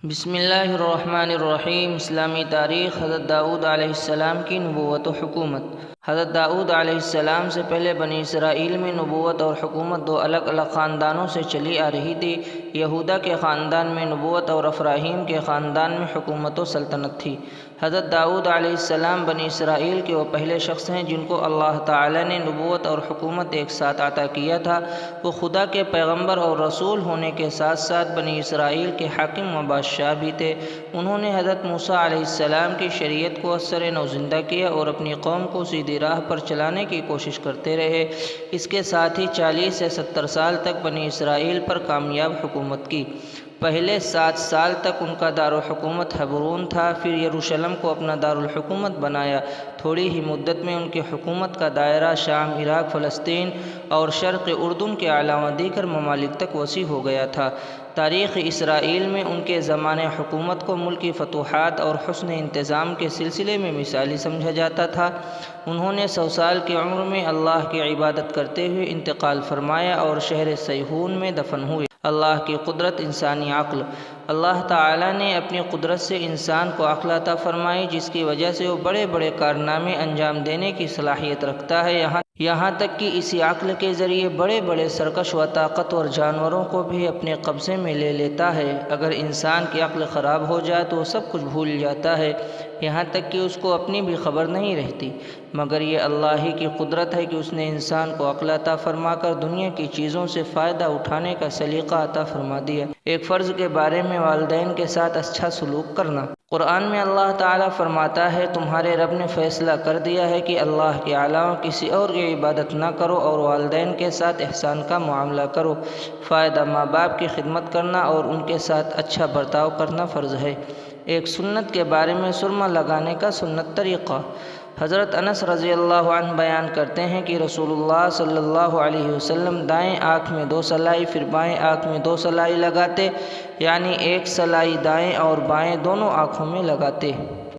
بسم اللہ الرحمن الرحیم۔ اسلامی تاریخ۔ حضرت داؤد علیہ السلام کی نبوت و حکومت۔ حضرت داؤد علیہ السلام سے پہلے بنی اسرائیل میں نبوت اور حکومت دو الگ الگ خاندانوں سے چلی آ رہی تھی۔ یہودا کے خاندان میں نبوت اور افراہیم کے خاندان میں حکومت و سلطنت تھی۔ حضرت داؤد علیہ السلام بنی اسرائیل کے وہ پہلے شخص ہیں جن کو اللہ تعالی نے نبوت اور حکومت ایک ساتھ عطا کیا تھا۔ وہ خدا کے پیغمبر اور رسول ہونے کے ساتھ ساتھ بنی اسرائیل کے حاکم و بادشاہ بھی تھے۔ انہوں نے حضرت موسیٰ علیہ السلام کی شریعت کو اثر نو زندہ کیا اور اپنی قوم کو سیدھی راہ پر چلانے کی کوشش کرتے رہے۔ اس کے ساتھ ہی 40 سے 70 سال تک بنی اسرائیل پر کامیاب حکومت کی۔ پہلے 7 سال تک ان کا دارالحکومت حبرون تھا، پھر یروشلم کو اپنا دارالحکومت بنایا۔ تھوڑی ہی مدت میں ان کی حکومت کا دائرہ شام، عراق، فلسطین اور شرق اردن کے علاوہ دیگر ممالک تک وسیع ہو گیا تھا۔ تاریخ اسرائیل میں ان کے زمانۂ حکومت کو ملکی فتوحات اور حسن انتظام کے سلسلے میں مثالی سمجھا جاتا تھا۔ انہوں نے 100 سال کی عمر میں اللہ کی عبادت کرتے ہوئے انتقال فرمایا اور شہر صیہون میں دفن ہوئے۔ اللہ کی قدرت، انسانی عقل۔ اللہ تعالیٰ نے اپنی قدرت سے انسان کو عقل عطا فرمائی، جس کی وجہ سے وہ بڑے بڑے کارنامے انجام دینے کی صلاحیت رکھتا ہے۔ یہاں تک کہ اسی عقل کے ذریعے بڑے بڑے سرکش و طاقتور جانوروں کو بھی اپنے قبضے میں لے لیتا ہے۔ اگر انسان کی عقل خراب ہو جائے تو وہ سب کچھ بھول جاتا ہے، یہاں تک کہ اس کو اپنی بھی خبر نہیں رہتی۔ مگر یہ اللہ ہی کی قدرت ہے کہ اس نے انسان کو عقل عطا فرما کر دنیا کی چیزوں سے فائدہ اٹھانے کا سلیقہ عطا فرما دیا۔ ایک فرض کے بارے میں والدین کے ساتھ اچھا سلوک کرنا۔ قرآن میں اللہ تعالیٰ فرماتا ہے، تمہارے رب نے فیصلہ کر دیا ہے کہ اللہ کے علاوہ کسی اور کی عبادت نہ کرو اور والدین کے ساتھ احسان کا معاملہ کرو۔ فائدہ ماں باپ کی خدمت کرنا اور ان کے ساتھ اچھا برتاؤ کرنا فرض ہے۔ ایک سنت کے بارے میں سرما لگانے کا سنت طریقہ۔ حضرت انس رضی اللہ عنہ بیان کرتے ہیں کہ رسول اللہ صلی اللہ علیہ وسلم دائیں آنکھ میں 2 سلائی پھر بائیں آنکھ میں 2 سلائی لگاتے، یعنی ایک سلائی دائیں اور بائیں دونوں آنکھوں میں لگاتے۔